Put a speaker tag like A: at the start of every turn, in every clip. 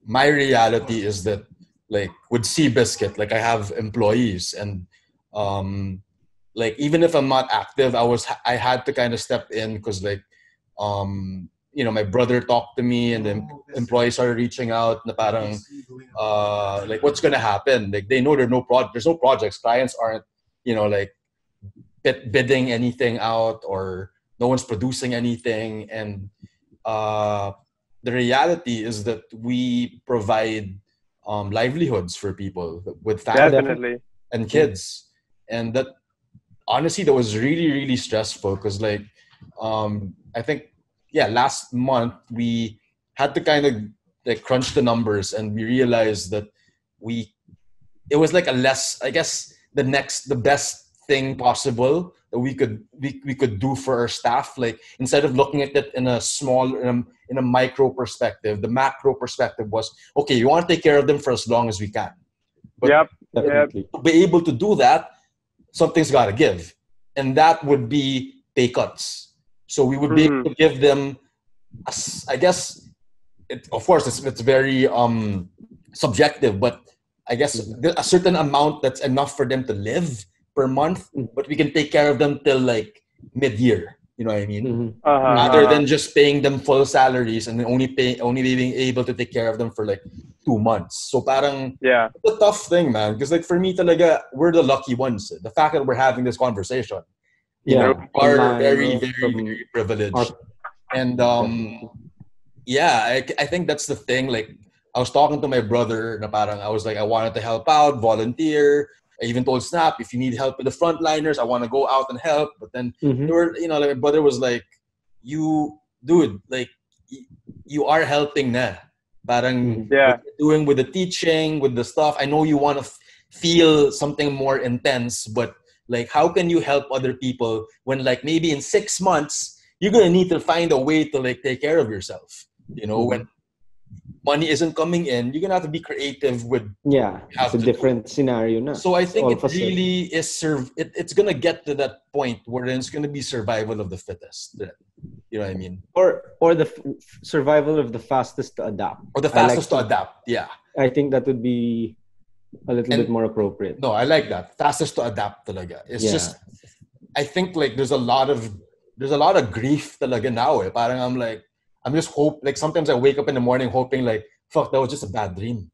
A: my reality is that, like, with Seabiscuit, like, I have employees, and like, even if I'm not active, I had to kind of step in, because, like, my brother talked to me, and then employees started reaching out na parang like, what's gonna happen? Like, they know there's no projects. Clients aren't, like, bidding anything out, or no one's producing anything. And the reality is that we provide livelihoods for people with family and kids. And that, honestly, that was really, really stressful, because, like, I think, last month we had to kind of, like, crunch the numbers, and we realized that it was like the best thing possible that we could do for our staff. Like, instead of looking at it in a micro perspective, the macro perspective was, okay, you want to take care of them for as long as we can. But to be able to do that, something's got to give. And that would be pay cuts. So we would be able to give them, I guess, of course, it's very subjective, but I guess a certain amount that's enough for them to live per month, but we can take care of them till, like, mid-year. You know what I mean? Rather than just paying them full salaries and only being able to take care of them for, like, 2 months. So parang it's a tough thing, man. Because, like, for me talaga, we're the lucky ones. The fact that we're having this conversation, we are very, very, very privileged. And I think that's the thing. Like, I was talking to my brother na parang I was like, I wanted to help out, volunteer. I even told Snap, if you need help with the frontliners, I want to go out and help. But then they were, like, my brother was like, dude, like, you are helping na. Parang what you're doing with the teaching, with the stuff. I know you want to feel something more intense, but, like, how can you help other people when, like, maybe in 6 months you're gonna need to find a way to, like, take care of yourself. When money isn't coming in, you're gonna have to be creative with
B: it's a different scenario now.
A: So I think it really is it's gonna get to that point where it's gonna be survival of the fittest. You know what I mean?
B: Or the survival of the fastest to adapt.
A: Or the fastest to adapt. Yeah.
B: I think that would be a little bit more appropriate.
A: No, I like that. Fastest to adapt talaga. It's just, I think, like, there's a lot of grief talaga now. Parang I'm just like, sometimes I wake up in the morning hoping, like, fuck, that was just a bad dream.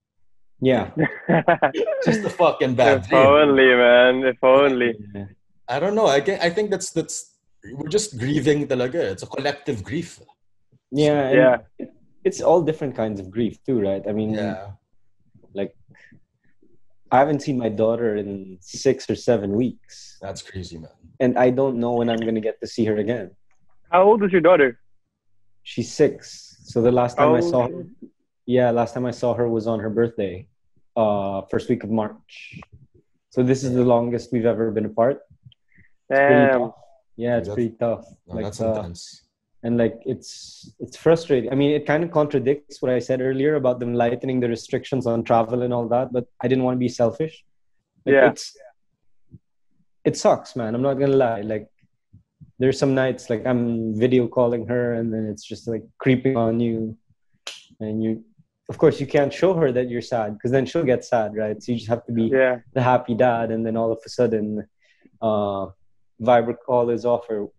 B: Yeah.
A: Just a fucking bad dream.
C: If only, man. If only.
A: I don't know. I think that's we're just grieving talaga. It's a collective grief.
B: Yeah. It's all different kinds of grief too, right? I mean, like, I haven't seen my daughter in 6 or 7 weeks.
A: That's crazy, man.
B: And I don't know when I'm going to get to see her again.
C: How old is your daughter?
B: She's 6. So the last time I saw her was on her birthday, first week of March. So this is the longest we've ever been apart.
C: Damn.
B: It's pretty tough.
A: No, that's intense.
B: And, like, it's frustrating. I mean, it kind of contradicts what I said earlier about them lightening the restrictions on travel and all that, but I didn't want to be selfish. Like, it sucks, man. I'm not gonna lie. Like, there's some nights, like, I'm video calling her, and then it's just, like, creeping on you, and of course, you can't show her that you're sad, because then she'll get sad, right? So you just have to be the happy dad, and then all of a sudden, Viber call is off, or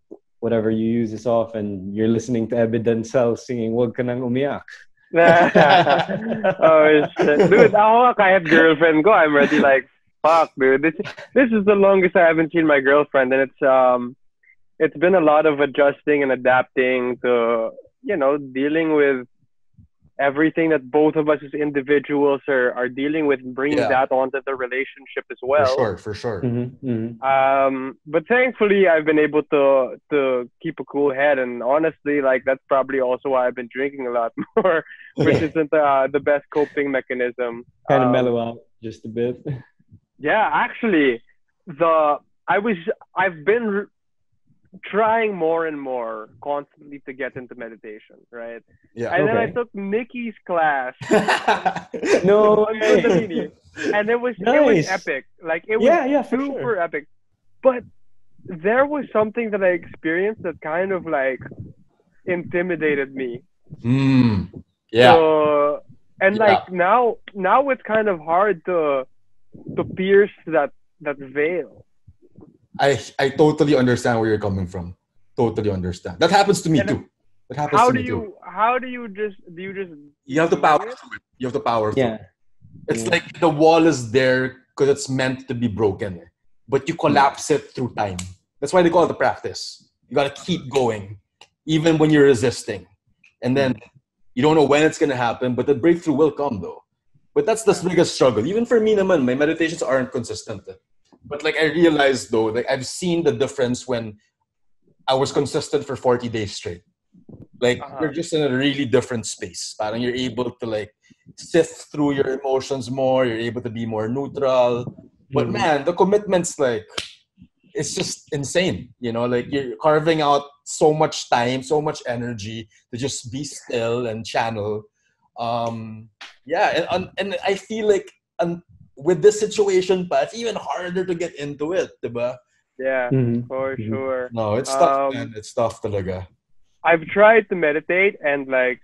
B: whatever you use is off, and you're listening to Evidencel singing "Wag Ka Nang Umiyak."
C: Oh shit, dude! I have girlfriend. Go, I'm ready. Like, fuck, dude. This is the longest I haven't seen my girlfriend, and it's been a lot of adjusting and adapting to, dealing with everything that both of us as individuals are dealing with, and bringing that onto the relationship as well.
A: For sure.
C: But thankfully, I've been able to keep a cool head, and honestly, like, that's probably also why I've been drinking a lot more, which isn't the best coping mechanism.
B: Kind of mellow out just a bit.
C: Yeah, actually, I've been trying more and more constantly to get into meditation, right?
A: Yeah.
C: And then I took Nikki's class.
B: No way.
C: And it was epic. Like, it was super epic. But there was something that I experienced that kind of, like, intimidated me.
A: Yeah.
C: So, And like now it's kind of hard to pierce that veil.
A: I totally understand where you're coming from. Totally understand. That happens to me too. That happens to me too.
C: How do you just
A: you have to power through it. You have to power through it. It's like the wall is there because it's meant to be broken. But you collapse it through time. That's why they call it the practice. You gotta keep going. Even when you're resisting. And then you don't know when it's gonna happen, but the breakthrough will come though. But that's the biggest struggle. Even for me naman, my meditations aren't consistent. But like I realized though, like I've seen the difference when I was consistent for 40 days straight. Like you're just in a really different space. Parang you're able to like sift through your emotions more. You're able to be more neutral. But man, the commitment's like, it's just insane. You know, like you're carving out so much time, so much energy to just be still and channel. And I feel like with this situation, it's even harder to get into it, diba?
C: Yeah, for sure.
A: No, it's tough, man. It's tough talaga.
C: I've tried to meditate, and like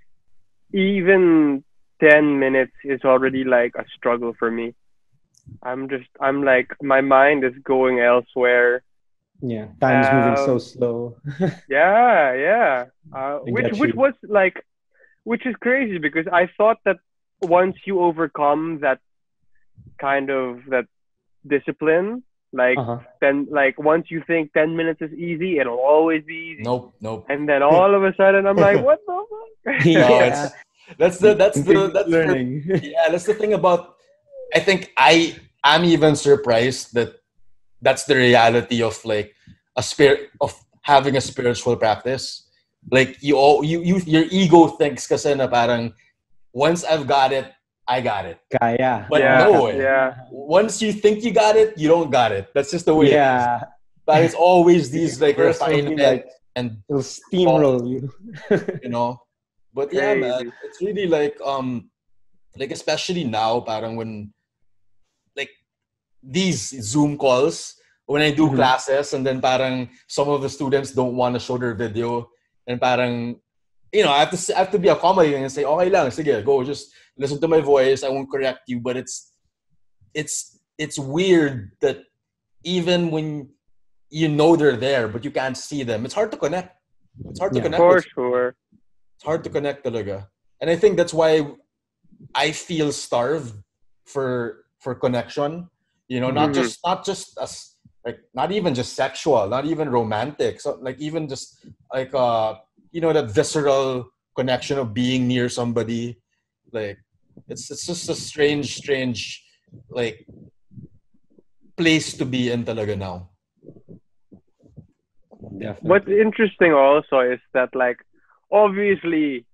C: even 10 minutes is already like a struggle for me. I'm like, my mind is going elsewhere.
B: Yeah, time's moving so slow.
C: Which is crazy because I thought that once you overcome that kind of that discipline, like then like once you think 10 minutes is easy, it'll always be easy.
A: Nope.
C: And then all of a sudden I'm like, what the fuck?
A: That's the learning. That's the thing about. I think I'm even surprised that that's the reality of like a spirit of having a spiritual practice. Like your ego thinks kasi na parang once I've got it, I got it.
B: Kaya.
A: But no way. Once you think you got it, you don't got it. That's just the way it is. But it's always these like refinement and
B: it'll steamroll you.
A: You know? But yeah, man, it's really like especially now, parang when like these Zoom calls, when I do classes and then parang some of the students don't want to show their video and parang, you know, I have to be accommodating and say, okay lang, sige, go, just listen to my voice, I won't correct you. But it's weird that even when you know they're there but you can't see them, it's hard to connect. It's hard to connect.
C: For sure.
A: It's hard to connect talaga. And I think that's why I feel starved for connection. You know, not just as like not even just sexual, not even romantic. So like even just like you know, that visceral connection of being near somebody. Like it's just a strange like place to be in talaga now.
B: Definitely.
C: What's interesting also is that like obviously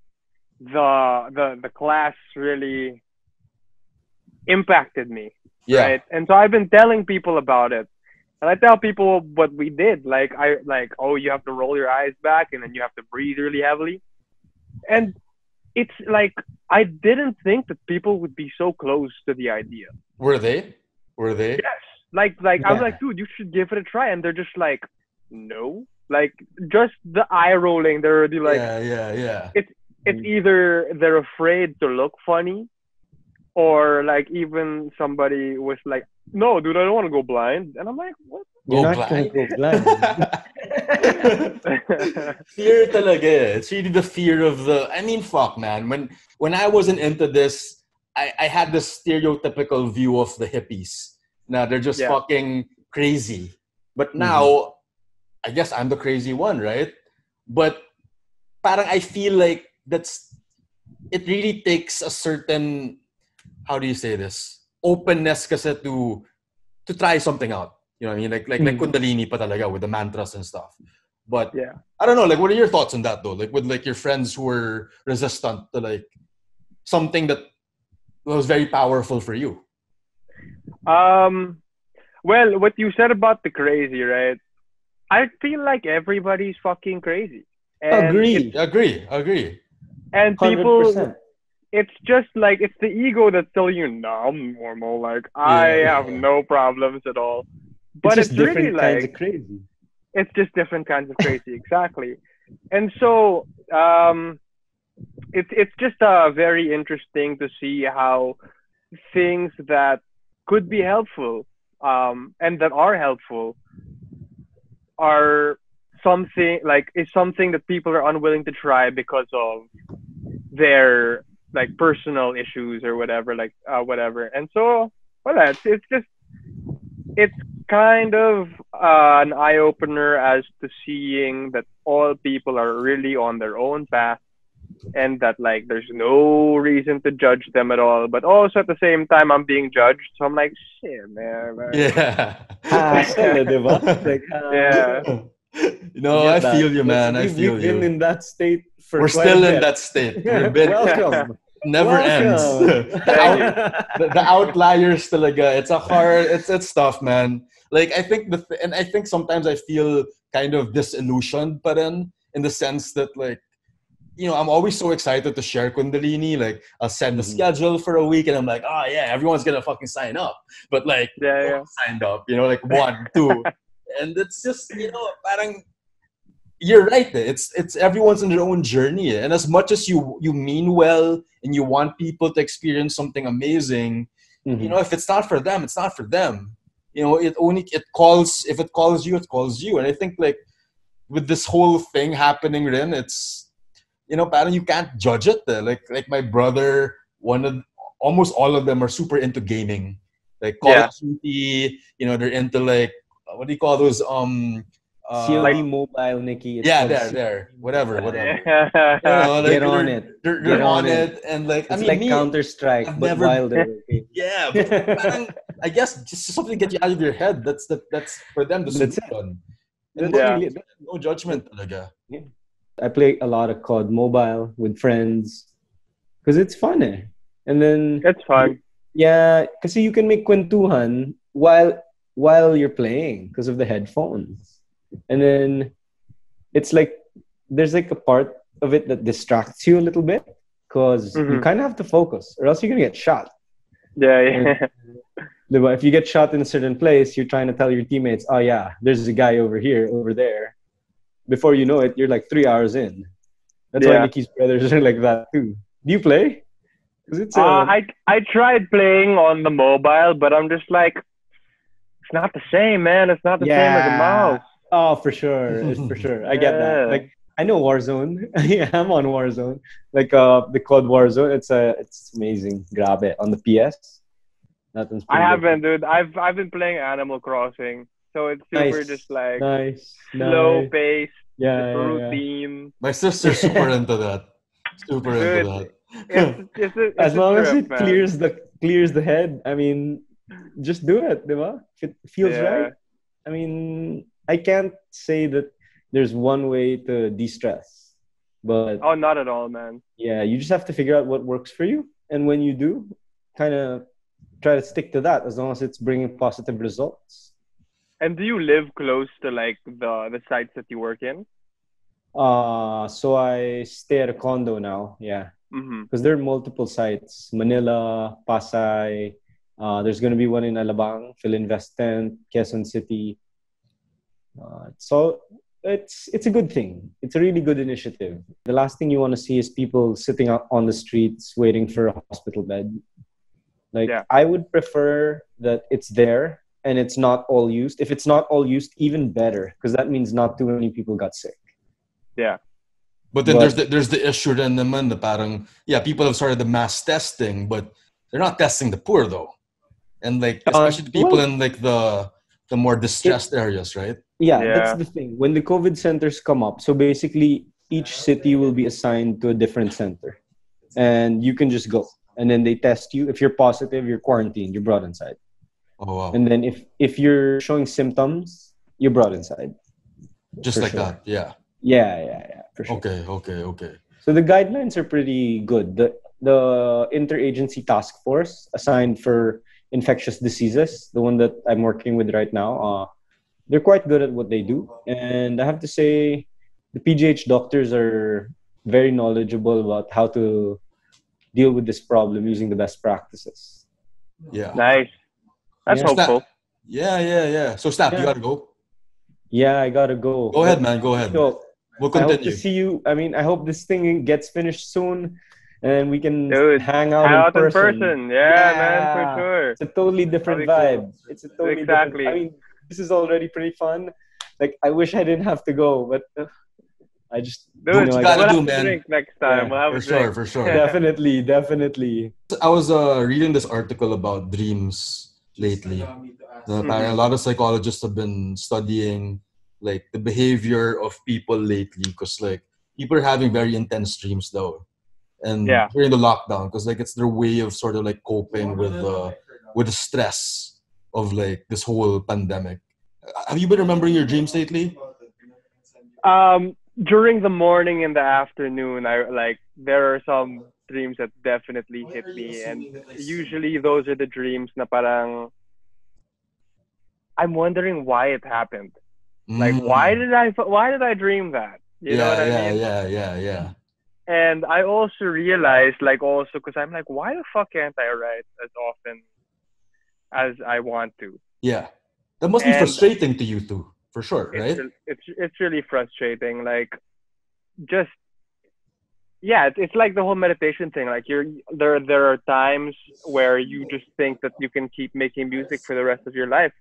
C: the class really impacted me, right? And so I've been telling people about it, and I tell people what we did. Like you have to roll your eyes back and then you have to breathe really heavily, and it's like I didn't think that people would be so close to the idea.
A: Were they?
C: Yes. Like I'm like, dude, you should give it a try, and they're just like, no. Like just the eye rolling, they're already like,
A: yeah.
C: It's either they're afraid to look funny, or like even somebody was like, no, dude, I don't want to go blind, and I'm like, what?
B: You're not gonna go blind.
A: Fear talaga. It's really the fear of the. I mean, fuck, man. When I wasn't into this, I had this stereotypical view of the hippies. Now they're just fucking crazy. But now, I guess I'm the crazy one, right? But parang I feel like it really takes a certain, how do you say this? Openness kasi to try something out. You know what I mean? Like Kundalini pa talaga with the mantras and stuff. But I don't know, like what are your thoughts on that though? Like with like your friends who were resistant to like something that was very powerful for you.
C: Well, what you said about the crazy, right? I feel like everybody's fucking crazy. And
A: Agree.
C: And people,
B: 100%.
C: It's just like, it's the ego that's telling you, no, I'm normal. Like, I have no problems at all. But it's really like,
B: kinds of crazy.
C: It's just different kinds of crazy, exactly. And so, it's just very interesting to see how things that could be helpful and that are helpful are something like is something that people are unwilling to try because of their like personal issues or whatever, like whatever. And so well, it's just it's kind of an eye opener as to seeing that all people are really on their own path and that like there's no reason to judge them at all. But also at the same time, I'm being judged, so I'm like, shit, man.
A: Yeah.
B: Diba? Like,
C: Yeah.
A: No, I feel you, man. I feel
B: We've been
A: you.
B: in that state for
A: We're
B: quite
A: still
B: a
A: in
B: bit.
A: that state. We've been
B: Welcome.
A: never ends.
C: Thank you.
A: The outliers talaga. It's a hard. It's tough, man. Like I think and I think sometimes I feel kind of disillusioned, but in the sense that like I'm always so excited to share Kundalini. Like I'll send the schedule for a week, and I'm like, oh yeah, everyone's gonna fucking sign up. But like,
C: Yeah.
A: signed up, like 1, 2, and it's just parang you're right. It's everyone's on their own journey, and as much as you mean well and you want people to experience something amazing, if it's not for them, it's not for them. It calls if it calls you, it calls you, and I think like with this whole thing happening, then it's. Parang you can't judge it. Like my brother, almost all of them are super into gaming. Like Call of Duty, they're into like what do you call those
B: COD Mobile, Nikki.
A: There. Whatever.
B: Get on it.
A: They're on it, and like
B: it's like Counter-Strike, but wilder.
A: Yeah, but parang, I guess just something to get you out of your head. That's for them the solution. No judgment talaga.
B: Yeah. I play a lot of COD Mobile with friends because it's fun, eh? And then
C: it's fun.
B: Yeah, because you can make kwentuhan while you're playing because of the headphones, and then it's like there's like a part of it that distracts you a little bit because you kind of have to focus, or else you're gonna get shot.
C: Yeah.
B: If you get shot in a certain place, you're trying to tell your teammates, "Oh yeah, there's a guy over here, over there." Before you know it, you're like 3 hours in. That's why Nikki's brothers are like that too. Do you play?
C: I tried playing on the mobile, but I'm just like, it's not the same, man. It's not the same as a mouse.
B: Oh, for sure. For sure. I get that. Like, I know Warzone. Yeah, I'm on Warzone. Like the COD Warzone. It's amazing. Grab it on the PS.
C: I haven't, dude. I've been playing Animal Crossing. So it's super just like slow pace, routine.
A: My sister's super into that.
B: As long as it clears the head, I mean, just do it, diba? If it feels right. I mean, I can't say that there's one way to de-stress, but
C: not at all, man.
B: Yeah, you just have to figure out what works for you, and when you do, kind of try to stick to that as long as it's bringing positive results.
C: And do you live close to like the sites that you work in?
B: So I stay at a condo now. Yeah, because there are multiple sites: Manila, Pasay. There's going to be one in Alabang, Philinvestent, Quezon City. So it's a good thing. It's a really good initiative. The last thing you want to see is people sitting out on the streets waiting for a hospital bed. I would prefer that it's there. And it's not all used. If it's not all used, even better, because that means not too many people got sick.
C: Yeah.
A: But then there's the issue then naman na parang people have started the mass testing, but they're not testing the poor though, and like especially the people in like the more distressed areas, right?
B: Yeah, that's the thing. When the COVID centers come up, so basically each city will be assigned to a different center, and you can just go, and then they test you. If you're positive, you're quarantined. You're brought inside.
A: Oh wow!
B: And then if you're showing symptoms, you're brought inside.
A: Just like that, yeah.
B: Yeah, for sure.
A: Okay.
B: So the guidelines are pretty good. The interagency task force assigned for infectious diseases, the one that I'm working with right now, they're quite good at what they do. And I have to say, the PGH doctors are very knowledgeable about how to deal with this problem using the best practices.
C: Yeah. Nice. That's hopeful.
A: Yeah. So, Snap, you gotta go.
B: Yeah, I gotta go.
A: Go ahead, man. Go ahead. We'll
B: I hope to
A: continue.
B: see you. I mean, I hope this thing gets finished soon, and we can
C: Dude,
B: hang out
C: hang
B: in
C: out in
B: person.
C: person. Yeah, man, for
B: Yeah,
C: sure.
B: it's a totally
C: That'll
B: different
C: be cool.
B: vibe. It's a totally different. I
C: Exactly.
B: mean, this is already pretty fun. Like, I wish I didn't have to go, but I just,
A: Do
C: Dude,
A: what you
B: I
A: gotta
C: we'll
B: got.
A: do,
C: have a
A: man.
C: drink next time.
B: Yeah,
C: We'll have
A: For
C: a
A: sure,
C: drink.
A: for sure.
B: definitely, definitely.
A: I was reading this article about dreams lately. Parang a
C: Mhm.
A: lot of psychologists have been studying like the behavior of people lately because like people are having very intense dreams though, and
C: Yeah.
A: during the lockdown because like it's their way of sort of like coping with the stress of like this whole pandemic. Have you been remembering your dreams lately?
C: During the morning and the afternoon, I like there are some dreams that definitely hit me, and usually those are the dreams na parang I'm wondering why it happened. Like,
A: Mm.
C: why did I dream that? You know what
A: Yeah,
C: I
A: yeah,
C: mean?
A: yeah, yeah, yeah.
C: And I also realized, like, also because I'm like, why the fuck can't I write as often as I want to?
A: Yeah. That must be
C: And
A: frustrating to you too, for sure, right?
C: it's really frustrating. Like, just yeah, it's like the whole meditation thing. Like, there are times where you just think that you can keep making music for the rest of your life,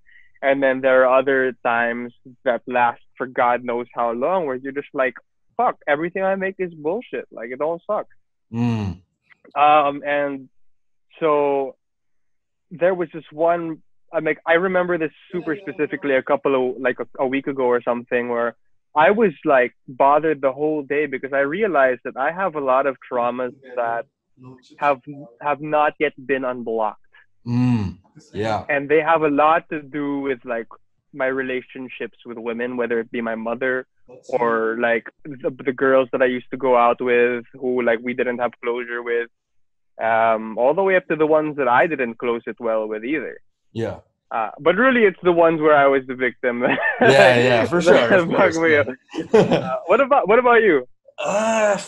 C: and then there are other times that last for God knows how long, where you're just like, fuck, everything I make is bullshit. Like, it all sucks.
A: Mm.
C: And so there was this one. I remember this super specifically a week ago or something, where I was like bothered the whole day because I realized that I have a lot of traumas that have have not yet been unblocked,
A: Mm. Yeah.
C: and they have a lot to do with like my relationships with women, whether it be my mother or like the girls that I used to go out with who like we didn't have closure with, all the way up to the ones that I didn't close it well with either.
A: Yeah.
C: But really, it's the ones where I was the victim
A: Yeah, yeah, for sure,
C: that
A: of
C: fucked
A: course.
C: me up.
A: Yeah.
C: What about you?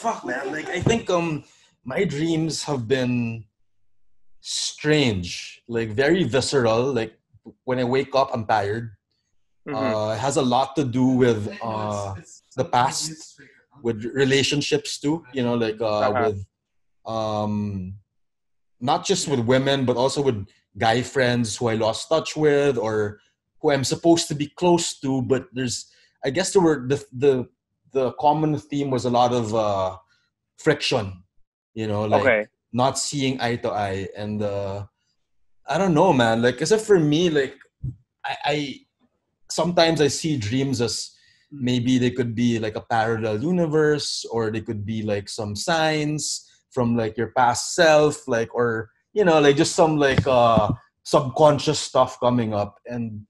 A: Fuck, man. Like I think my dreams have been strange, like very visceral. Like when I wake up, I'm tired.
C: Mm-hmm.
A: It has a lot to do with the past, with relationships too. You know, like
C: Uh-huh.
A: with um not just with women, but also with guy friends who I lost touch with or who I'm supposed to be close to. But there's, I guess, there were the common theme was a lot of friction. You know, like
C: Okay.
A: not seeing eye to eye, and I don't know, man. Like, except for me, like I sometimes I see dreams as maybe they could be like a parallel universe or they could be like some signs from like your past self, like, or you know, like just some like subconscious stuff coming up. And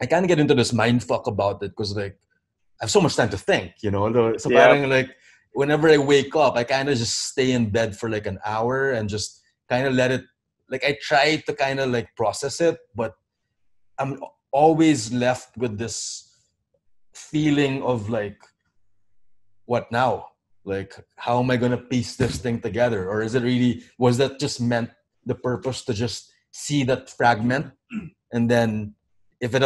A: I kind of get into this mind fuck about it because like I have so much time to think, you know. So
C: Yep.
A: parang like whenever I wake up, I kind of just stay in bed for like an hour and just kind of let it, like I try to kind of like process it, but I'm always left with this feeling of like, what now? Like, how am I gonna piece this thing together? Or is it really, was that just meant the purpose to just see that fragment, and then if it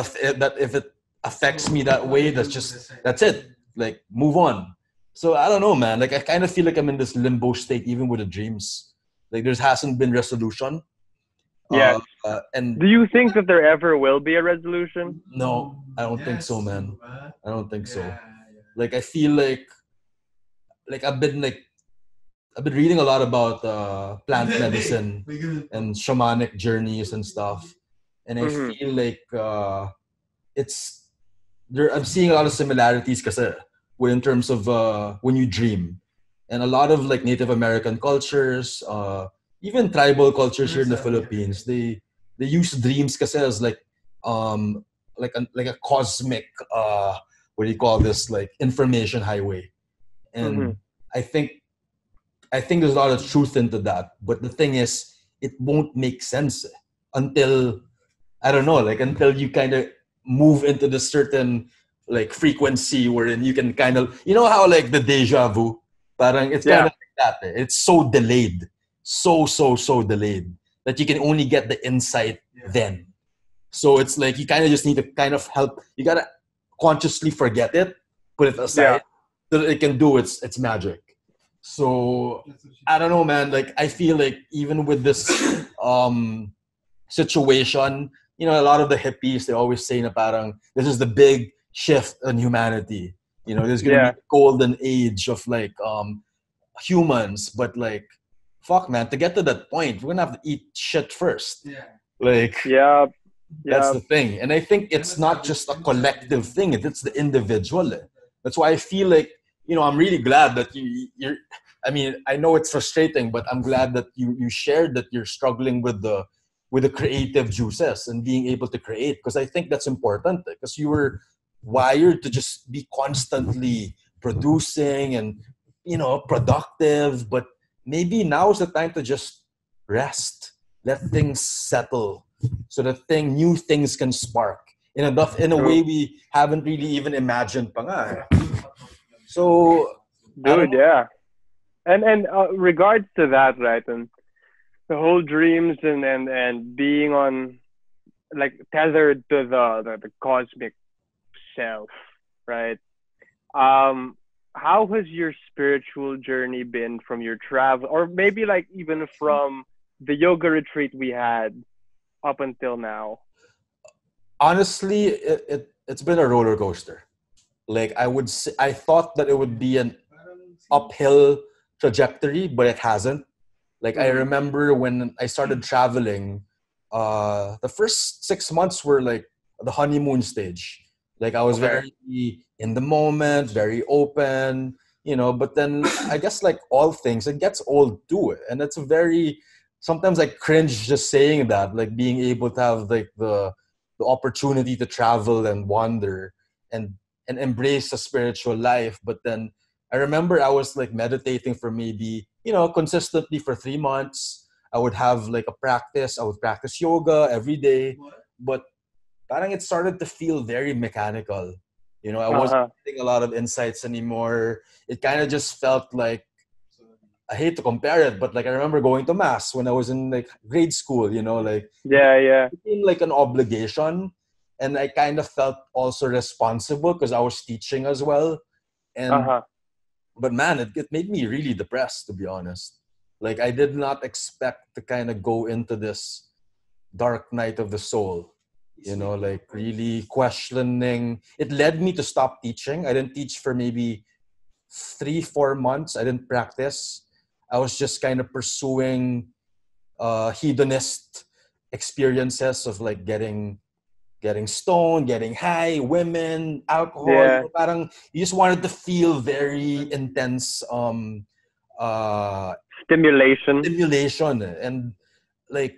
A: affects me that way, that's it. Like, move on. So I don't know, man. Like I kind of feel like I'm in this limbo state, even with the dreams. Like there hasn't been resolution.
C: Yes.
A: And
C: Do you think that there ever will be a resolution?
A: no, I don't think so, man. I don't think so. Like I feel like I've been reading a lot about plant medicine and shamanic journeys and stuff, and I
C: Mm-hmm.
A: feel like it's there. I'm seeing a lot of similarities, kasi, in terms of when you dream, and a lot of like Native American cultures, even tribal cultures here in the Philippines, they use dreams, kasi, as um like a cosmic what do you call this, like information highway.
C: Mm-hmm.
A: And I think I think there's a lot of truth into that. But the thing is, it won't make sense until, I don't know, like until you kind of move into the certain like frequency wherein you can kind of, you know how like the deja vu, parang it's kind
C: Yeah.
A: of like that. It's so delayed, so delayed that you can only get the insight then. So it's like you kind of just need to kind of help. You gotta consciously forget it, put it
C: Yeah.
A: aside, that it can do its magic. So I don't know, man. Like I feel like even with this situation, you know, a lot of the hippies, they always say na parang this is the big shift in humanity. You know, there's gonna be a golden age of like humans, but like fuck man, to get to that point, we're gonna have to eat shit first. Like that's the thing. And I think it's not just a collective thing, it's the individual. That's why I feel like, you know, I'm really glad that you're I mean, I know it's frustrating, but I'm glad that you shared that you're struggling with the creative juices and being able to create, because I think that's important, because you were wired to just be constantly producing and, you know, productive, but maybe now is the time to just rest, let things settle, so that new things can spark in a way we haven't really even imagined pa nga. So
C: dude, yeah. And regards to that, right, and the whole dreams and being on, like, tethered to the cosmic self, right? How has your spiritual journey been from your travel, or maybe like even from the yoga retreat we had up until now?
A: Honestly, it's been a roller coaster. Like I would say, I thought that it would be an uphill trajectory, but it hasn't. Like I remember when I started traveling, the first 6 months were like the honeymoon stage. Like I was very in the moment, very open, you know, but then I guess like all things, it gets old too. And it's sometimes I cringe just saying that, like being able to have like the opportunity to travel and wander and embrace a spiritual life. But then I remember I was like meditating for maybe, you know, consistently for 3 months. I would have like a practice. I would practice yoga every day. But parang it started to feel very mechanical. You know, I wasn't getting a lot of insights anymore. It kind of just felt like, I hate to compare it, but like I remember going to mass when I was in like grade school, you know, like it became like an obligation. And I kind of felt also responsible because I was teaching as well. And but man, it made me really depressed, to be honest. Like I did not expect to kind of go into this dark night of the soul, you know, like really questioning. It led me to stop teaching. I didn't teach for maybe 3-4 months. I didn't practice. I was just kind of pursuing hedonist experiences of like getting stoned, getting high, women, alcohol. You know, parang you just wanted to feel very intense stimulation, and like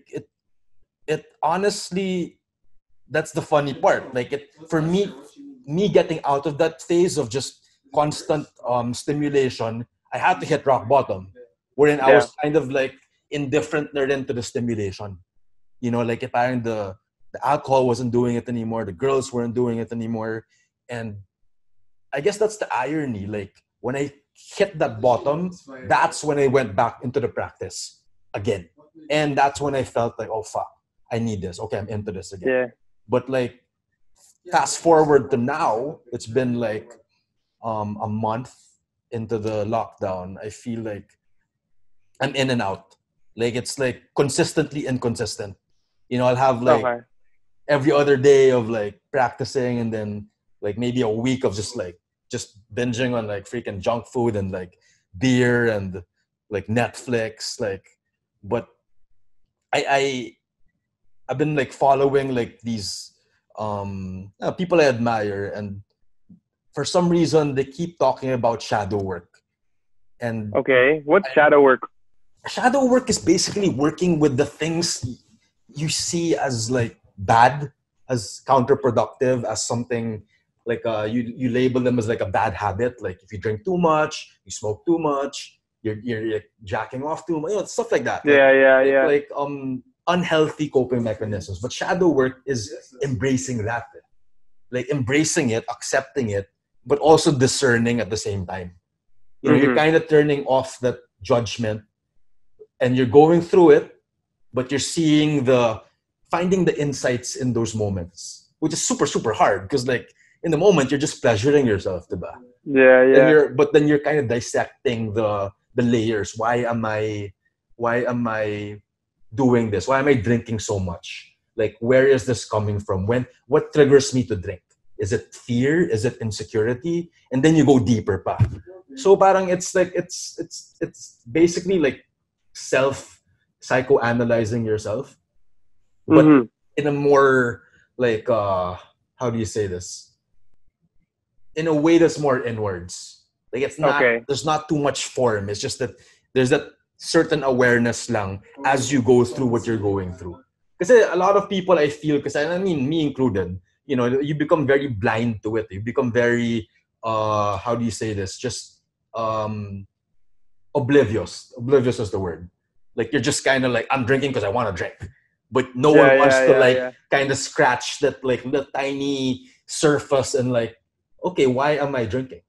A: it honestly, that's the funny part. Like it for me getting out of that phase of just constant stimulation, I had to hit rock bottom, wherein I was kind of like indifferent to the stimulation. You know, like if the alcohol wasn't doing it anymore, the girls weren't doing it anymore, and I guess that's the irony. Like when I hit that bottom, that's when I went back into the practice again, and that's when I felt like, oh fuck, I need this. Okay, I'm into this again.
C: Yeah.
A: But like fast forward to now, it's been like a month into the lockdown. I feel like I'm in and out. Like it's like consistently inconsistent. You know, I'll have like every other day of like practicing, and then like maybe a week of just binging on like freaking junk food and like beer and like Netflix. Like, but I've been like following like these people I admire, and for some reason they keep talking about shadow work. And
C: what's shadow work?
A: Shadow work is basically working with the things you see as like bad, as counterproductive, as something like you label them as like a bad habit. Like if you drink too much, you smoke too much, you're jacking off too much, you know, stuff like that. Like unhealthy coping mechanisms. But shadow work is embracing that, like embracing it, accepting it, but also discerning at the same time. You know, you're kind of turning off that judgment, and you're going through it, but you're finding the insights in those moments, which is super, super hard because like in the moment, you're just pleasuring yourself, diba? But then you're kind of dissecting the layers. Why am I doing this? Why am I drinking so much? Like, where is this coming from? What triggers me to drink? Is it fear? Is it insecurity? And then you go deeper pa. So parang it's like it's basically like self psychoanalyzing yourself, but in a more like how do you say this? In a way that's more inwards. Like it's not there's not too much form. It's just that there's that certain awareness lang as you go through what you're going through. Because a lot of people I feel, because I mean me included, you know, you become very blind to it. You become very how do you say this? Just oblivious. Oblivious is the word. Like you're just kind of like, I'm drinking because I want to drink, but no one wants to kind of scratch that like the tiny surface and like, okay, why am I drinking?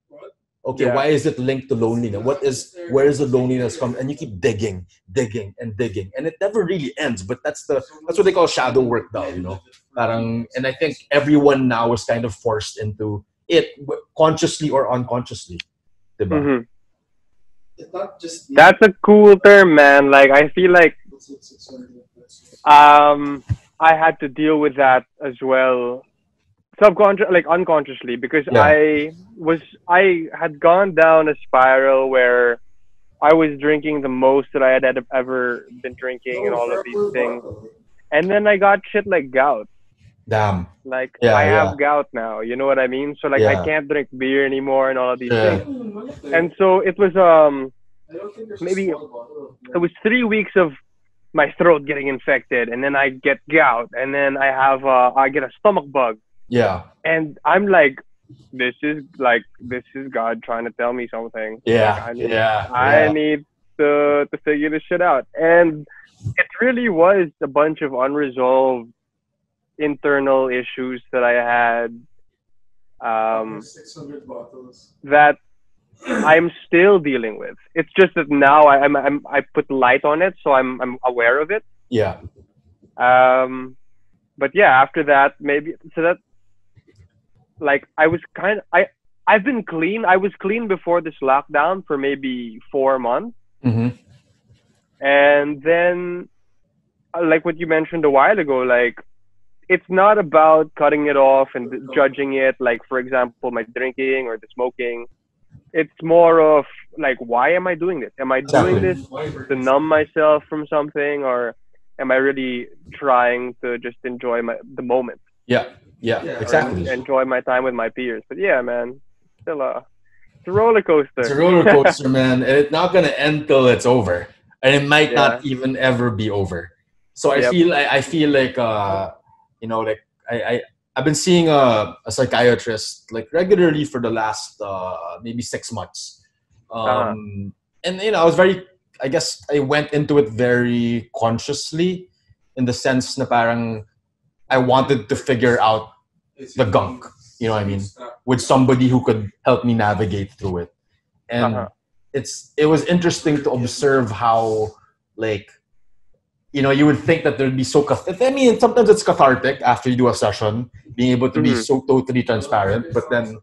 A: Okay, why is it linked to loneliness? Where is the loneliness come? And you keep digging, and it never really ends. But that's what they call shadow work, though, you know. And I think everyone now is kind of forced into it, consciously or unconsciously. Diba?
C: That's a cool term, man. Like I feel like I had to deal with that as well, unconsciously, because I had gone down a spiral where I was drinking the most that I had ever been drinking and all of these things, and then I got shit like gout.
A: Damn.
C: Like I have gout now, you know what I mean? So like I can't drink beer anymore and all of these things. And so it was maybe it was 3 weeks of my throat getting infected, and then I get gout, and then I get a stomach bug.
A: Yeah.
C: And I'm like, this is God trying to tell me something.
A: Yeah.
C: Like, I need to figure this shit out. And it really was a bunch of unresolved internal issues that I had, that I'm still dealing with. It's just that now I put light on it, so I'm aware of it.
A: Yeah.
C: But yeah, after that, maybe so that like I've been clean. I was clean before this lockdown for maybe 4 months.
A: Mm-hmm.
C: And then, like what you mentioned a while ago, like it's not about cutting it off and judging it. Like, for example, my drinking or the smoking. It's more of like, why am I doing this? Am I doing this to numb myself from something, or am I really trying to just enjoy the moment?
A: Yeah, exactly.
C: Enjoy my time with my peers. But yeah, man, still it's a roller coaster.
A: It's a roller coaster, man. And it's not gonna end till it's over, and it might not even ever be over. So I feel like you know, like I've been seeing a psychiatrist like regularly for the last maybe 6 months, and you know, I guess I went into it very consciously, in the sense na parang I wanted to figure out the gunk, you know what I mean, with somebody who could help me navigate through it. And it was interesting to observe how, like, you know, you would think that there'd be so I mean, sometimes it's cathartic after you do a session, being able to be so totally transparent, but then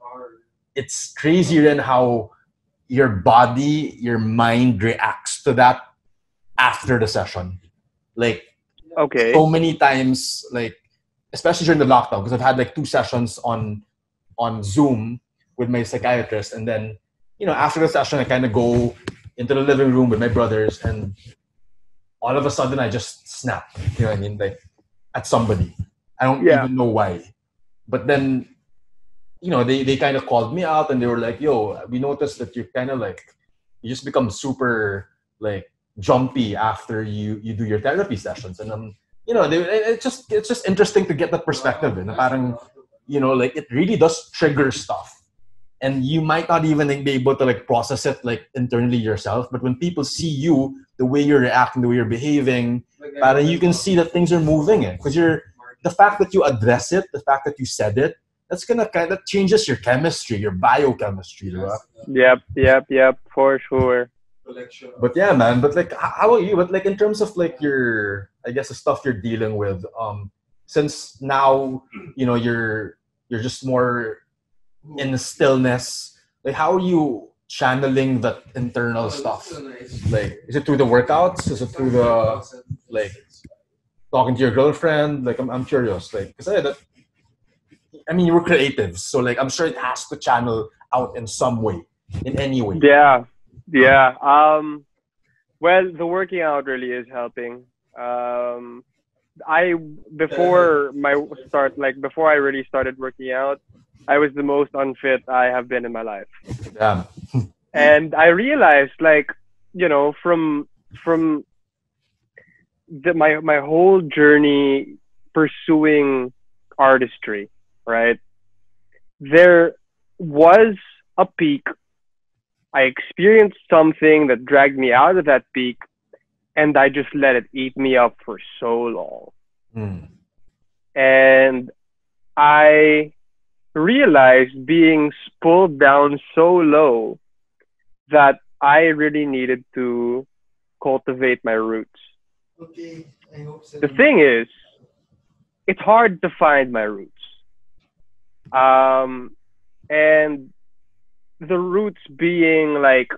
A: it's crazy then how your body, your mind reacts to that after the session. Like, so many times, like, especially during the lockdown, because I've had like 2 sessions on Zoom with my psychiatrist, and then, you know, after the session I kind of go into the living room with my brothers, and all of a sudden I just snap, you know what I mean, like at somebody. I don't even know why, but then, you know, they kind of called me out, and they were like, yo, we noticed that you're kind of like, you just become super like jumpy after you do your therapy sessions. And you know, it's just interesting to get that perspective. And parang, you know, like it really does trigger stuff, and you might not even be able to like process it like internally yourself. But when people see you, the way you're reacting, the way you're behaving, parang you can see that things are moving. Because the fact that you address it, the fact that you said it, that's gonna kind of changes your chemistry, your biochemistry, right?
C: Yep, for sure.
A: But yeah, man. But like, how about you? But like, in terms of like your, I guess, the stuff you're dealing with, since now, you know, you're just more in the stillness. like how are you channeling that internal stuff? Like, is it through the workouts? Is it through the like talking to your girlfriend? Like, I'm curious. Like, because I mean, you were creative, so like I'm sure it has to channel out in some way, in any way.
C: Yeah, yeah. Well, the working out really is helping. I before my start, like before I really started working out, I was the most unfit I have been in my life.
A: Damn.
C: And I realized, like, from my whole journey pursuing artistry, right? There was a peak. I experienced something that dragged me out of that peak, and I just let it eat me up for so long.
A: Mm.
C: And I realized being pulled down so low that I really needed to cultivate my roots.
A: Okay, I hope so.
C: The thing is, it's hard to find my roots. And the roots being like,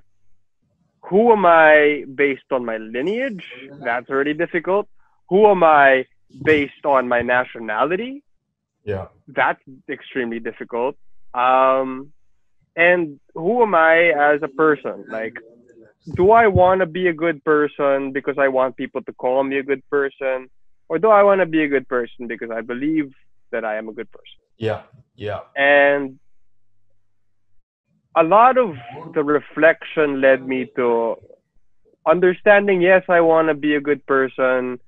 C: who am I based on my lineage? That's already difficult. Who am I based on my nationality?
A: Yeah.
C: That's extremely difficult. And who am I as a person? Like, do I want to be a good person because I want people to call me a good person? Or do I want to be a good person because I believe that I am a good person?
A: Yeah. Yeah.
C: And a lot of the reflection led me to understanding, yes, I want to be a good person,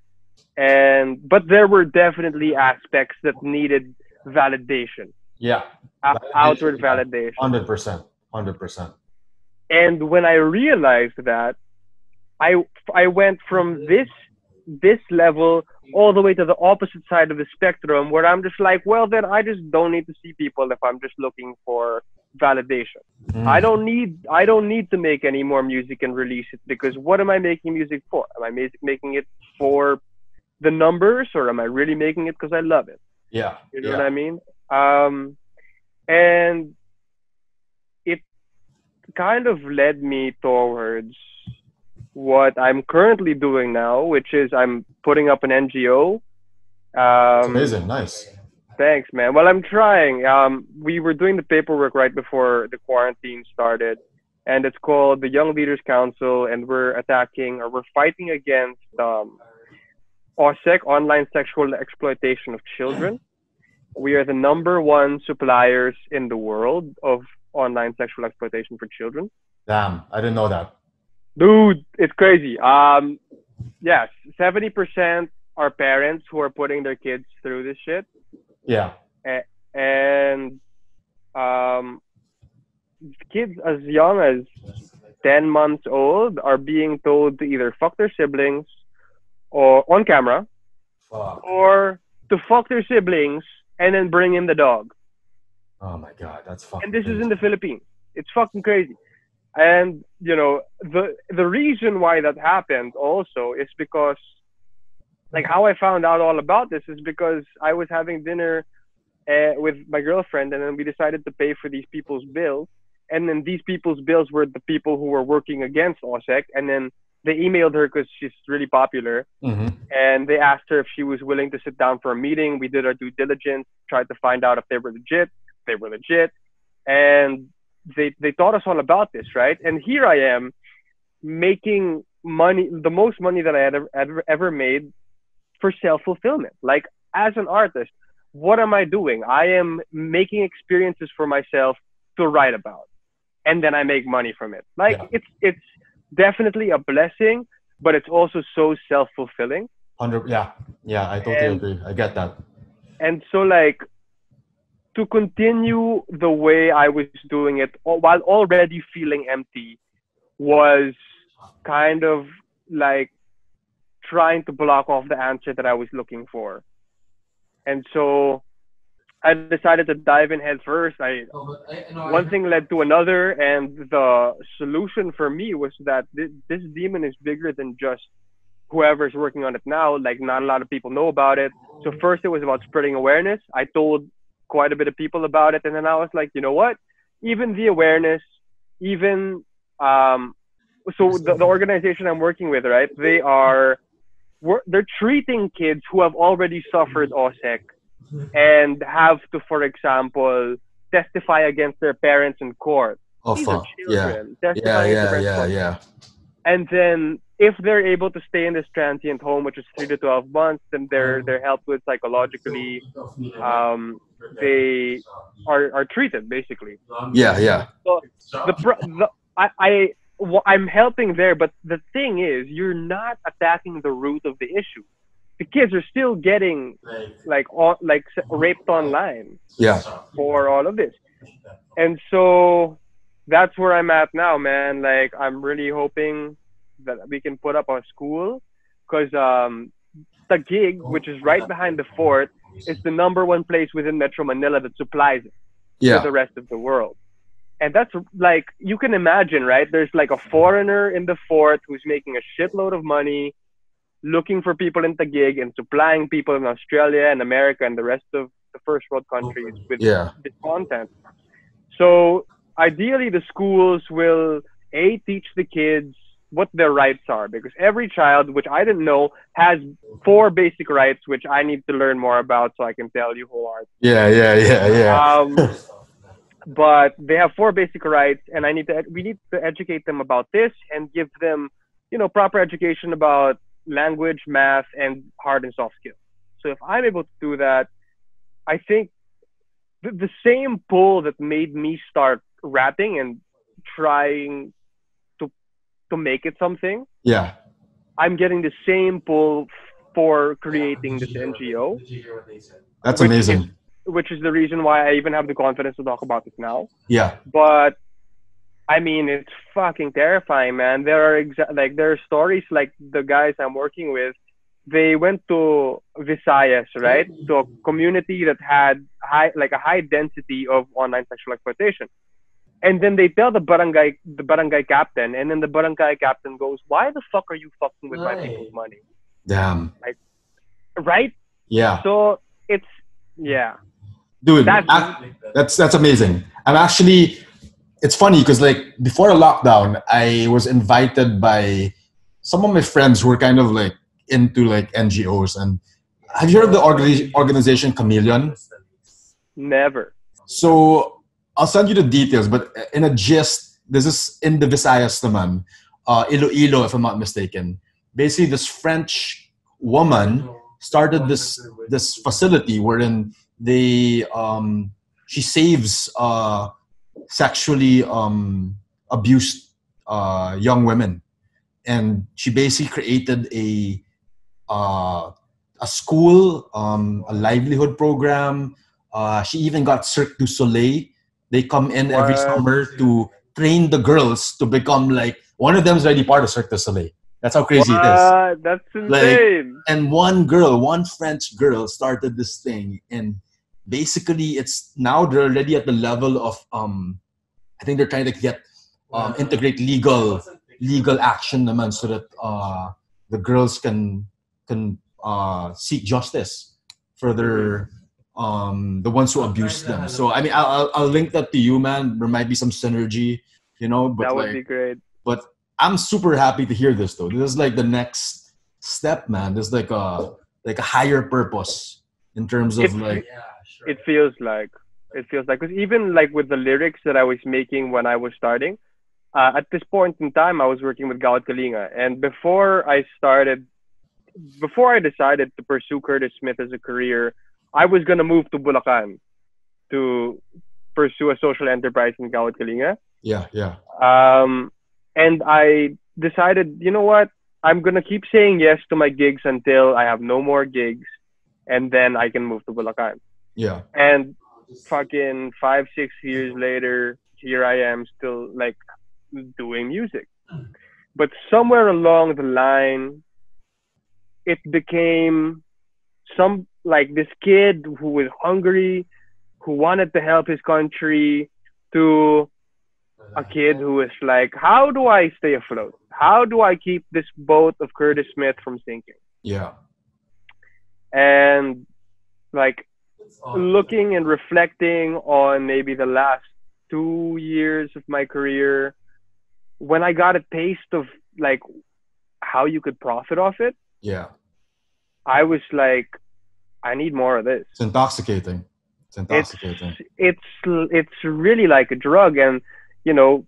C: but there were definitely aspects that needed validation.
A: Yeah.
C: Outward validation.
A: 100%. 100%.
C: And when I realized that, I went from this level all the way to the opposite side of the spectrum, where I'm just like, well, then I just don't need to see people if I'm just looking for validation.
A: Mm.
C: I don't need to make any more music and release it, because what am I making music for? Am I making it for the numbers, or am I really making it because I love it?
A: Yeah.
C: You know what I mean? And it kind of led me towards what I'm currently doing now, which is I'm putting up an NGO.
A: That's amazing. Nice.
C: Thanks, man. Well, I'm trying. We were doing the paperwork right before the quarantine started, and it's called the Young Leaders Council, and we're fighting against OSEC, online sexual exploitation of children. We are the #1 suppliers in the world of online sexual exploitation for children.
A: Damn, I didn't know that.
C: Dude, it's crazy. Yes, 70% are parents who are putting their kids through this shit.
A: Yeah.
C: And kids as young as 10 months old are being told to either fuck their siblings or on camera, or to fuck their siblings and then bring in the dog.
A: Oh my God, that's fucking
C: And this
A: crazy.
C: is in the Philippines. It's fucking crazy. And, the reason why that happened also is because, like, how I found out all about this is because I was having dinner with my girlfriend, and then we decided to pay for these people's bills. And then these people's bills were the people who were working against OSEC. And then they emailed her because she's really popular.
A: Mm-hmm.
C: And they asked her if she was willing to sit down for a meeting. We did our due diligence, tried to find out if they were legit. They were legit. And they taught us all about this, right? And here I am making money, the most money that I had ever made for self-fulfillment. Like, as an artist, what am I doing? I am making experiences for myself to write about, and then I make money from it. Like,
A: Yeah.
C: it's definitely a blessing, but it's also so self-fulfilling.
A: 100. Yeah, I totally agree. I get that.
C: And so, like, to continue the way I was doing it while already feeling empty was kind of like trying to block off the answer that I was looking for. And so I decided to dive in head first. One thing led to another, and the solution for me was that this demon is bigger than just whoever's working on it now. Like, not a lot of people know about it. So first it was about spreading awareness. I told quite a bit of people about it, and then I was like, you know what? even the awareness, even so the organization I'm working with, right? They're treating kids who have already suffered OSEC and have to, for example, testify against their parents in court.
A: Oh
C: These are
A: fuck. Yeah.
C: children
A: Yeah.
C: testifying against their
A: Yeah.
C: parents in
A: Yeah.
C: court.
A: Yeah.
C: And then if they're able to stay in this transient home, which is 3 to 12 months, then they're helped with psychologically. They are treated basically.
A: Yeah. Yeah.
C: So I'm helping there, but the thing is, you're not attacking the root of the issue. The kids are still getting raped online
A: Yeah.
C: for all of this, and so that's where I'm at now, man. Like, I'm really hoping that we can put up a school, because the gig, which is right behind the fort, is the #1 place within Metro Manila that supplies it to the rest of the world. And that's like, you can imagine, right? There's like a foreigner in the fort who's making a shitload of money, looking for people in the gig and supplying people in Australia and America and the rest of the first world countries with this content. So ideally, the schools will teach the kids what their rights are, because every child, which I didn't know, has 4 basic rights, which I need to learn more about so I can tell you wholeheartedly.
A: Yeah.
C: But they have 4 basic rights, and we need to educate them about this and give them, proper education about language, math, and hard and soft skills. So if I'm able to do that, I think the same pull that made me start rapping and trying to make it something,
A: Yeah.
C: I'm getting the same pull for creating this NGO.
A: That's amazing.
C: Which is the reason why I even have the confidence to talk about it now.
A: Yeah.
C: But I mean, it's fucking terrifying, man. There are stories like the guys I'm working with. They went to Visayas, right? To a community that had a high density of online sexual exploitation. And then they tell the barangay captain, and then the barangay captain goes, "Why the fuck are you fucking with my people's money?"
A: Damn.
C: Like, right?
A: Yeah.
C: So it's, yeah.
A: Dude, that's amazing. It's funny because like before the lockdown, I was invited by some of my friends who were kind of like into like NGOs. And have you heard of the organization Chameleon?
C: Never.
A: So I'll send you the details, but in a gist, this is in the Visayas naman, Iloilo, if I'm not mistaken. Basically, this French woman started this facility wherein she saves sexually abused young women, and she basically created a school, a livelihood program. She even got Cirque du Soleil. They come in every summer to train the girls to become like, one of them is already part of Cirque du Soleil. That's how crazy it is.
C: That's insane.
A: And one French girl started this thing, and basically it's now they're already at the level of I think they're trying to get integrate legal action naman, so that the girls can seek justice for their the ones who abused them. So I mean, I'll link that to you, man. There might be some synergy, but
C: that would be great.
A: But I'm super happy to hear this, though. This is like the next step, man. There's like a higher purpose in terms of
C: It feels like, because even like with the lyrics that I was making when I was starting, at this point in time, I was working with Gawad Kalinga, and before I decided to pursue Curtismith as a career, I was gonna move to Bulacan to pursue a social enterprise in Gawad Kalinga.
A: Yeah.
C: And I decided, you know what? I'm gonna keep saying yes to my gigs until I have no more gigs, and then I can move to Bulacan.
A: Yeah.
C: And fucking 5-6 years later, here I am still like doing music. But somewhere along the line, it became this kid who was hungry, who wanted to help his country, to a kid who was like, how do I stay afloat? How do I keep this boat of Curtismith from sinking?
A: Yeah.
C: And like looking and reflecting on maybe the last 2 years of my career, when I got a taste of like how you could profit off it,
A: Yeah.
C: I was like, I need more of this.
A: It's intoxicating. It's
C: It's
A: intoxicating.
C: it's really like a drug, and you know,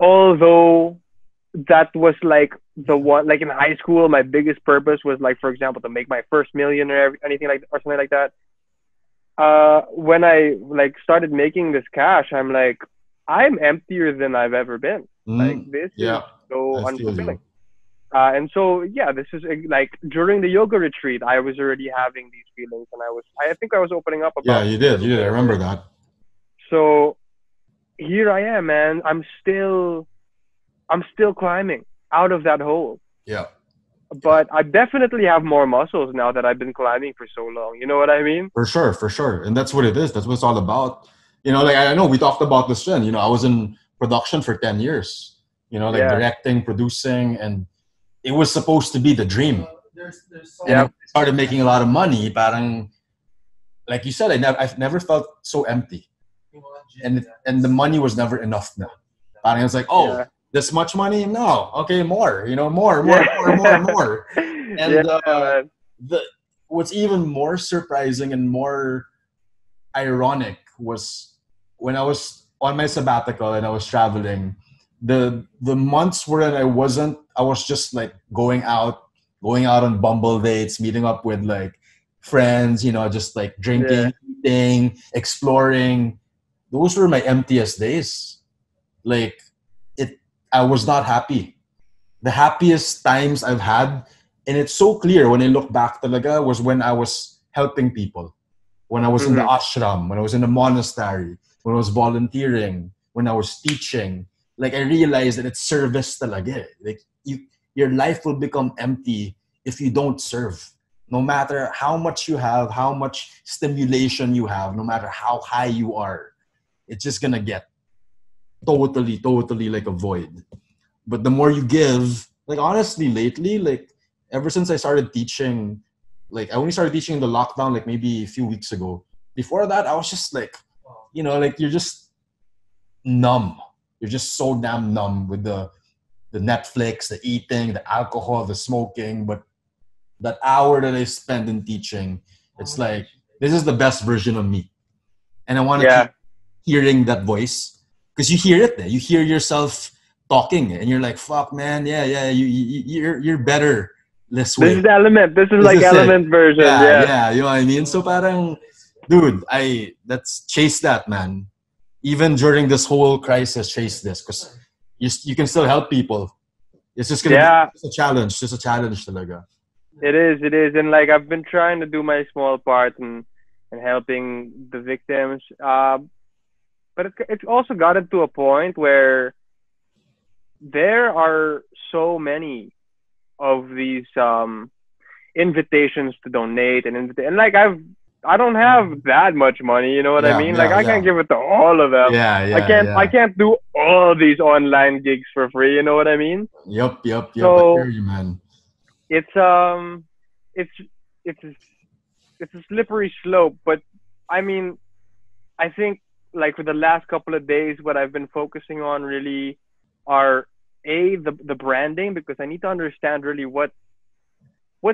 C: although that was like the one, like in high school, my biggest purpose was like, for example, to make my first million or anything like, or something like that. When I like started making this cash, I'm like, I'm emptier than I've ever been. Like this is
A: Yeah.
C: so
A: I feel
C: unfulfilling.
A: you.
C: And so yeah, this is like during the yoga retreat, I was already having these feelings, and I think I was opening up
A: Yeah,
C: about
A: you
C: this a
A: did.
C: little
A: You did. I
C: bit.
A: remember that.
C: So here I am, man. I'm still climbing out of that hole.
A: Yeah.
C: But I definitely have more muscles now that I've been climbing for so long. You know what I mean?
A: For sure, for sure. And that's what it is. That's what it's all about. You know, like I know we talked about this then. You know, I was in production for 10 years, you know, like
C: Yeah.
A: directing, producing, and it was supposed to be the dream. And
C: Yep.
A: I started making a lot of money, parang, like you said, I've never felt so empty. And the money was never enough now. Parang it was like, oh,
C: Yeah.
A: this much money? No. Okay, more. You know, more. And
C: Yeah, man.
A: what's even more surprising and more ironic was when I was on my sabbatical and I was traveling, the months wherein I was just like going out on Bumble dates, meeting up with like friends, you know, just like
C: Yeah.
A: drinking, eating, exploring. Those were my emptiest days. Like I was not happy. The happiest times I've had, and it's so clear when I look back talaga, was when I was helping people. When I was in the
C: Mm-hmm.
A: ashram, when I was in the monastery, when I was volunteering, when I was teaching. Like I realized that it's service talaga. Like your life will become empty if you don't serve. No matter how much you have, how much stimulation you have, no matter how high you are, it's just gonna get totally like a void. But the more you give, like honestly, lately, like ever since I started teaching, like I only started teaching in the lockdown, like maybe a few weeks ago. Before that, I was just like, you know, like you're just numb. You're just so damn numb with the Netflix, the eating, the alcohol, the smoking. But that hour that I spend in teaching, it's like this is the best version of me, and I want to keep
C: Yeah.
A: hearing that voice because you hear it there. You hear yourself talking, and you're like, "Fuck, man, yeah, you're better this
C: This
A: way."
C: is the element. This is
A: This
C: like
A: is it.
C: element version.
A: Yeah,
C: Yeah.
A: yeah, you know what I mean. So parang, dude, let's chase that, man. Even during this whole crisis, chase this because you can still help people. It's just gonna be
C: Yeah.
A: just a challenge, talaga.
C: It is. It is. And like I've been trying to do my small part and helping the victims. But it's also gotten to a point where there are so many of these invitations to donate and like I don't have that much money, you know what I
A: Yeah,
C: mean? Like
A: yeah,
C: I
A: yeah,
C: can't give it to all of them.
A: yeah,
C: I
A: yeah,
C: can't I
A: yeah.
C: can't do all these online gigs for free, you know what I mean?
A: Yep. I hear
C: So
A: you, man.
C: it's it's it's it's a slippery slope, but I mean I think like for the last couple of days what I've been focusing on really are the branding, because I need to understand really what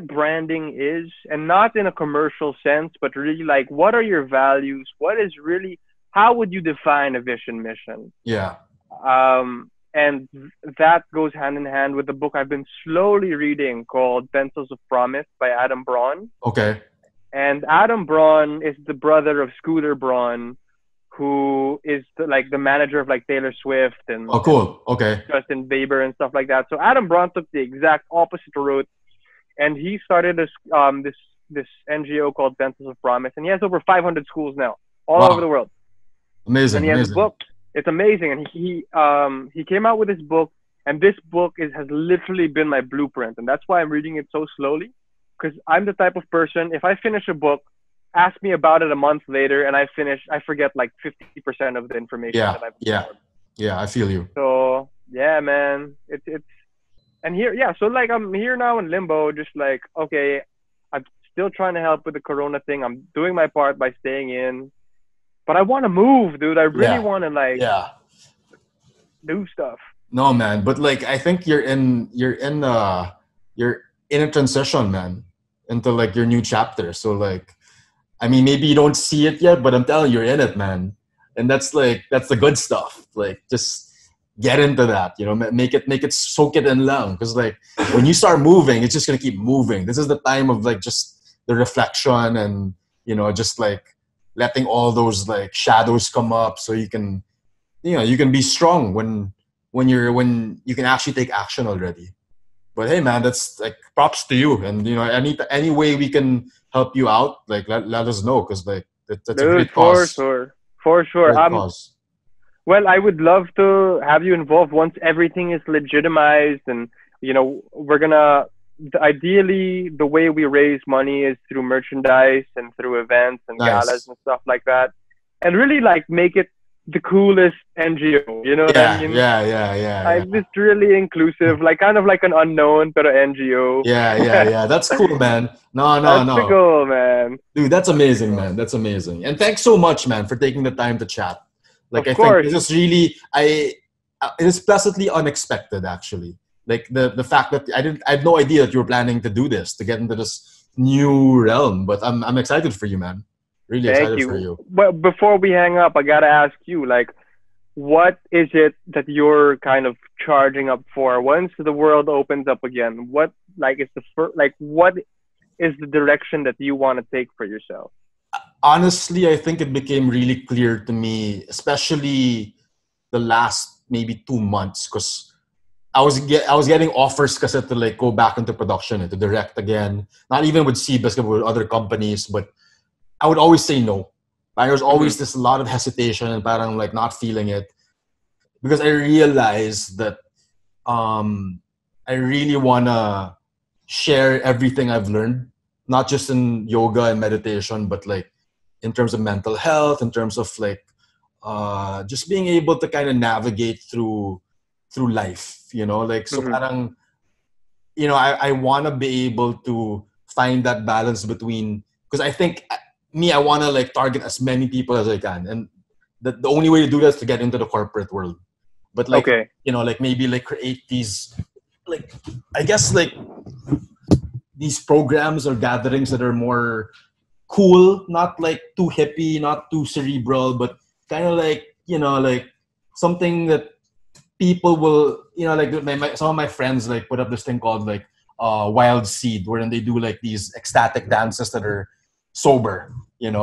C: branding is, and not in a commercial sense, but really like what are your values, what is really, how would you define a vision mission,
A: Yeah.
C: and that goes hand in hand with the book I've been slowly reading called Pencils of Promise by Adam Braun.
A: Okay.
C: And Adam Braun is the brother of Scooter Braun, who is like the manager of like Taylor Swift
A: Oh,
C: and
A: cool. Okay.
C: Justin Bieber and stuff like that. So Adam Braun took the exact opposite route, and he started this NGO called Pencils of Promise, and he has over 500 schools now all over the
A: Wow.
C: world. And
A: Amazing.
C: he has a
A: Amazing.
C: book. It's amazing, and he came out with this book, and this book has literally been my blueprint, and that's why I'm reading it so slowly, because I'm the type of person, if I finish a book, ask me about it a month later, and I forget like 50% of the information
A: Yeah.
C: that I've
A: Yeah.
C: absorbed.
A: Yeah. I feel you.
C: So yeah, man, it's and here, yeah. So like I'm here now in limbo, just like okay, I'm still trying to help with the Corona thing. I'm doing my part by staying in, but I want to move, dude. I really
A: Yeah.
C: want to like
A: Yeah.
C: do stuff.
A: No, man, but like I think you're in a transition, man, into like your new chapter. So like, I mean, maybe you don't see it yet, but I'm telling you, you're in it, man. And that's the good stuff. Like, just get into that. You know, make it soak it in long. Because like when you start moving, it's just gonna keep moving. This is the time of like just the reflection and just like letting all those like shadows come up, so you can be strong when you can actually take action already. But hey, man, that's like props to you. And any way we can help you out, like let us know, because like that's a
C: Dude,
A: great
C: for
A: cause.
C: sure. For sure.
A: Great cause.
C: Well, I would love to have you involved once everything is legitimized, and we're gonna. Ideally, the way we raise money is through merchandise and through events and galas
A: Nice.
C: and stuff like that, and really like make it the coolest NGO. You know what I
A: Yeah,
C: mean?
A: yeah, yeah, yeah,
C: Like
A: yeah.
C: this really inclusive, like kind of like an unknown but an NGO.
A: Yeah, yeah, yeah. That's cool, man. No, no,
C: That's the
A: no.
C: goal, man.
A: Dude, that's amazing, man. That's amazing. And thanks so much, man, for taking the time to chat. Like,
C: Of
A: I think
C: course.
A: this is really, it is pleasantly unexpected, actually. Like the fact that I had no idea that you were planning to do this, to get into this new realm. But I'm excited for you, man. Really
C: Thank
A: excited for
C: you.
A: you.
C: But before we hang up, I gotta ask you, like, what is it that you're kind of charging up for once the world opens up again? What like is the what is the direction that you want to take for yourself?
A: Honestly, I think it became really clear to me, especially the last maybe 2 months, because I was getting offers kasi to like go back into production and to direct again. Not even with Seabiscuit, but with other companies. But I would always say no. There was
C: Mm-hmm.
A: always this lot of hesitation and parang like not feeling it, because I realized that I really wanna share everything I've learned, not just in yoga and meditation, but like in terms of mental health, in terms of like just being able to kind of navigate through life, like so
C: Mm-hmm.
A: parang I want to be able to find that balance between, because I think I want to like target as many people as I can, and the only way to do that is to get into the corporate world. But like
C: Okay.
A: like maybe like create these, like I guess like these programs or gatherings that are more cool, not like too hippie, not too cerebral, but kind of like like something that people will like some of my friends like put up this thing called like Wild Seed, wherein they do like these ecstatic dances that are sober, and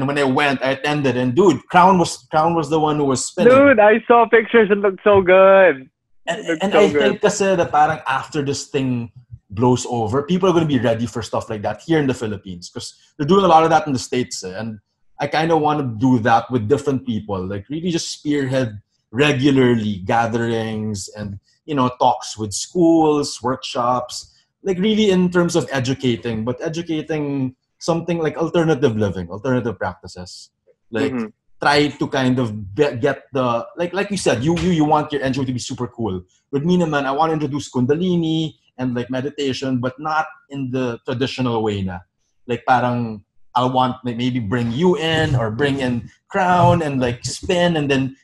A: when I attended, and dude, Crown was the one who was spinning.
C: Dude, I saw pictures. It looked so good. It looked
A: And
C: so
A: I
C: good.
A: think kasi that parang after this thing blows over, people are going to be ready for stuff like that here in the Philippines, because they're doing a lot of that in the States. And I kind of want to do that with different people, like really just spearhead regularly gatherings and, talks with schools, workshops, like really in terms of educating, but educating something like alternative living, alternative practices. Like,
C: Mm-hmm.
A: try to kind of get the like you said, you want your NGO to be super cool. With me naman, I want to introduce Kundalini and like meditation, but not in the traditional way na. Like parang I want like maybe bring you in or bring in Crown and like spin, and then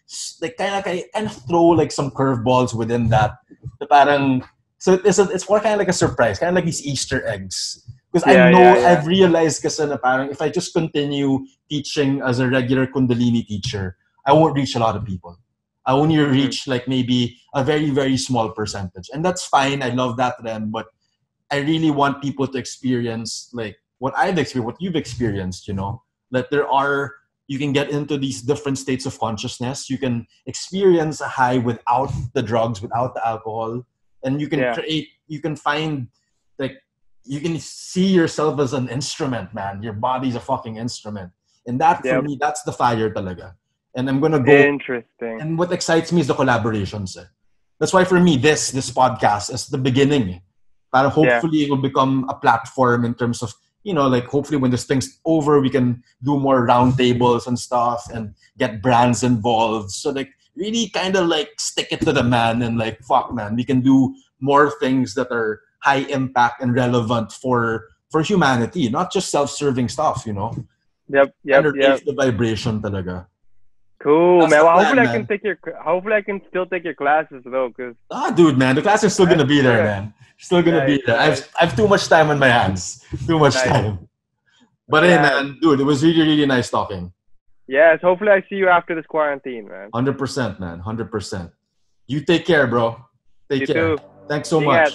A: like kind of throw like some curveballs within that. The parang so it's more kind of like a surprise, kind of like these Easter eggs. Because I
C: Yeah,
A: know
C: yeah, yeah.
A: I've realized kasi na parang if I just continue teaching as a regular Kundalini teacher, I won't reach a lot of people. I only
C: Mm-hmm.
A: reach like maybe a very, very small percentage. And that's fine. I love that then. But I really want people to experience like what I've experienced, what you've experienced, that you can get into these different states of consciousness. You can experience a high without the drugs, without the alcohol. And
C: Yeah.
A: you can find like, you can see yourself as an instrument, man. Your body's a fucking instrument. And that for
C: Yep.
A: me, that's the fire talaga. And I'm gonna go.
C: Interesting.
A: And what excites me is the collaborations. That's why for me, this podcast is the beginning. Para
C: Yeah.
A: hopefully it will become a platform in terms of, like hopefully when this thing's over, we can do more roundtables and stuff and get brands involved. So like really kind of like stick it to the man and like, fuck man, we can do more things that are high impact and relevant for humanity, not just self-serving stuff,
C: Yep.
A: And raise the vibration talaga.
C: Cool,
A: That's
C: man.
A: the
C: Well,
A: plan,
C: hopefully
A: man.
C: Hopefully I can still take your classes though, cause
A: Dude, man, the class is still gonna be there, man. Still gonna be there.
C: nice.
A: I've too much time on my hands. Too much time. But hey, man, dude, it was really, really nice talking.
C: Yes, hopefully I see you after this quarantine, man.
A: 100%, man. 100%. You take care, bro. Take care.
C: You too.
A: Thanks so much.